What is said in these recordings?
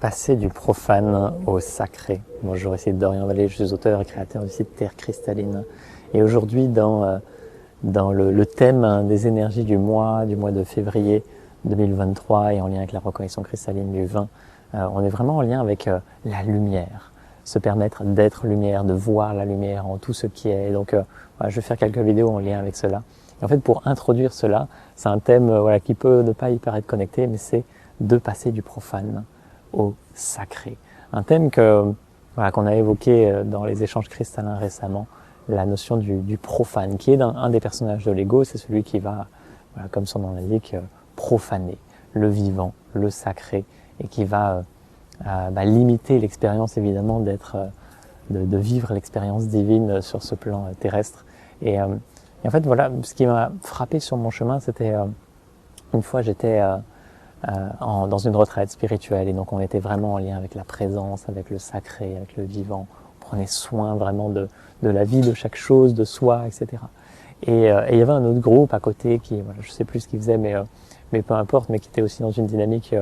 Passer du profane au sacré. Bonjour, ici Dorian Vallée, je suis auteur et créateur du site Terre Cristalline. Et aujourd'hui, dans le thème des énergies du mois de février 2023 et en lien avec la reconnaissance cristalline du vin, on est vraiment en lien avec la lumière. Se permettre d'être lumière, de voir la lumière en tout ce qui est. Et donc, voilà, je vais faire quelques vidéos en lien avec cela. Et en fait, pour introduire cela, c'est un thème qui peut ne pas y paraître connecté, mais c'est de passer du profane au sacré. Un thème qu'on a évoqué dans les échanges cristallins récemment, la notion du profane, qui est un des personnages de l'ego, c'est celui qui va, comme son nom l'indique, profaner le vivant, le sacré, et qui va limiter l'expérience évidemment de vivre l'expérience divine sur ce plan terrestre. Et en fait, voilà, ce qui m'a frappé sur mon chemin, c'était une fois j'étais dans une retraite spirituelle, et donc on était vraiment en lien avec la présence, avec le sacré, avec le vivant. On prenait soin vraiment de la vie, de chaque chose, de soi, etc. Et il y avait un autre groupe à côté qui, voilà, je sais plus ce qu'ils faisaient, mais peu importe, mais qui était aussi dans une dynamique,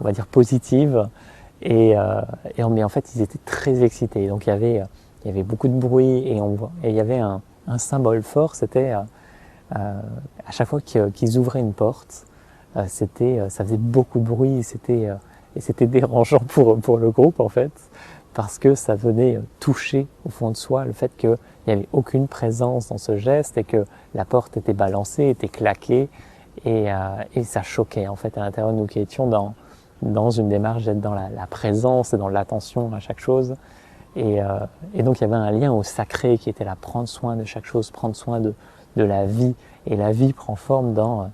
on va dire positive. Mais en fait, ils étaient très excités. Donc il y avait beaucoup de bruit, et il y avait un symbole fort. C'était à chaque fois qu'ils ouvraient une porte, ça faisait beaucoup de bruit, et c'était dérangeant pour le groupe en fait, parce que ça venait toucher au fond de soi le fait qu'il n'y avait aucune présence dans ce geste, et que la porte était balancée, était claquée, et ça choquait en fait à l'intérieur de nous qui étions dans une démarche d'être dans la présence et dans l'attention à chaque chose. Et donc il y avait un lien au sacré qui était là, prendre soin de chaque chose, prendre soin de la vie. Et la vie prend forme dans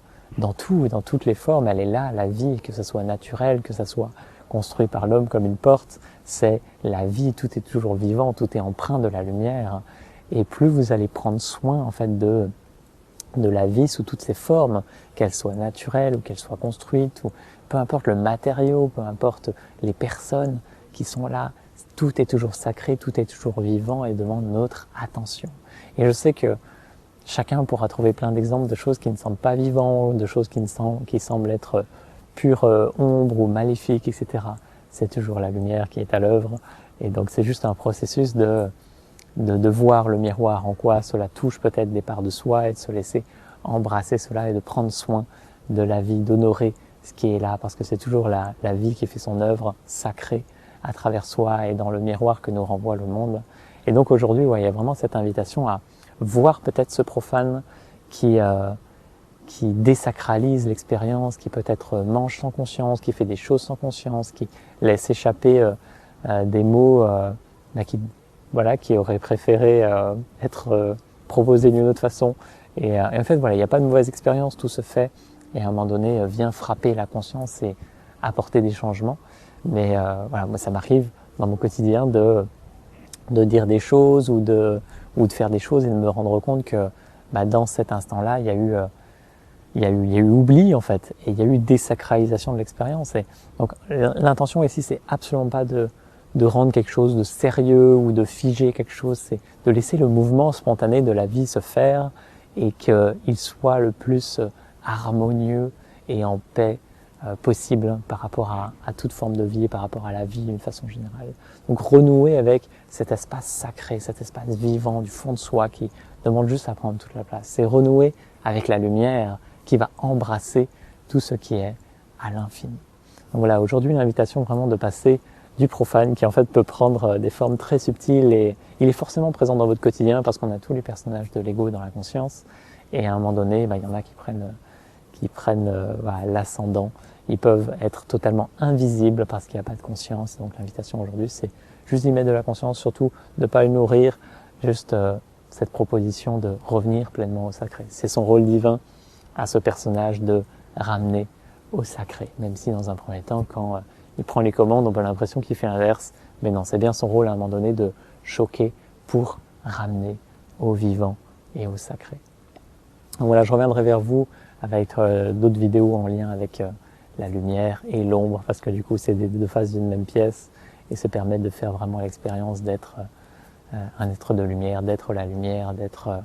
tout, dans toutes les formes. Elle est là, la vie, que ça soit naturel, que ça soit construit par l'homme comme une porte. C'est la vie, tout est toujours vivant, tout est empreint de la lumière. Et plus vous allez prendre soin en fait de la vie sous toutes ses formes, qu'elle soit naturelle ou qu'elle soit construite, ou peu importe le matériau, peu importe les personnes qui sont là, tout est toujours sacré, tout est toujours vivant et demande notre attention. Et je sais que chacun pourra trouver plein d'exemples de choses qui ne semblent pas vivantes, de choses qui semblent être pure ombre ou maléfiques, etc. C'est toujours la lumière qui est à l'œuvre. Et donc c'est juste un processus de voir le miroir, en quoi cela touche peut-être des parts de soi, et de se laisser embrasser cela et de prendre soin de la vie, d'honorer ce qui est là, parce que c'est toujours la vie qui fait son œuvre sacrée à travers soi et dans le miroir que nous renvoie le monde. Et donc aujourd'hui, il y a vraiment cette invitation à voir peut-être ce profane qui désacralise l'expérience, qui peut-être mange sans conscience, qui fait des choses sans conscience, qui laisse échapper des mots qui auraient préféré être proposés d'une autre façon. Et en fait, il n'y a pas de mauvaise expérience, tout se fait, et à un moment donné vient frapper la conscience et apporter des changements. Mais moi ça m'arrive dans mon quotidien de dire des choses ou de faire des choses et de me rendre compte que dans cet instant-là, il y a eu oubli en fait, et il y a eu désacralisation de l'expérience. Et donc l'intention ici, c'est absolument pas de rendre quelque chose de sérieux ou de figer quelque chose, c'est de laisser le mouvement spontané de la vie se faire, et qu'il soit le plus harmonieux et en paix possible par rapport à toute forme de vie et par rapport à la vie d'une façon générale. Donc renouer avec cet espace sacré, cet espace vivant du fond de soi qui demande juste à prendre toute la place. C'est renouer avec la lumière qui va embrasser tout ce qui est à l'infini. Donc voilà, aujourd'hui l'invitation vraiment de passer du profane qui en fait peut prendre des formes très subtiles, et il est forcément présent dans votre quotidien parce qu'on a tous les personnages de l'ego dans la conscience, et à un moment donné, il y en a qui prennent l'ascendant. Ils peuvent être totalement invisibles parce qu'il n'y a pas de conscience. Donc l'invitation aujourd'hui, c'est juste d'y mettre de la conscience, surtout de ne pas y nourrir, juste cette proposition de revenir pleinement au sacré. C'est son rôle divin à ce personnage de ramener au sacré, même si dans un premier temps, quand il prend les commandes, on a l'impression qu'il fait l'inverse, mais non, c'est bien son rôle à un moment donné de choquer pour ramener au vivant et au sacré. Donc voilà, je reviendrai vers vous avec d'autres vidéos en lien avec la lumière et l'ombre, parce que du coup c'est des deux faces d'une même pièce, et se permettre de faire vraiment l'expérience d'être un être de lumière, d'être la lumière, d'être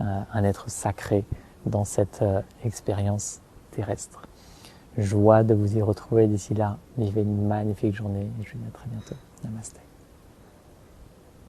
un être sacré dans cette expérience terrestre. Joie de vous y retrouver d'ici là. Vivez une magnifique journée et je vous dis à très bientôt. Namaste.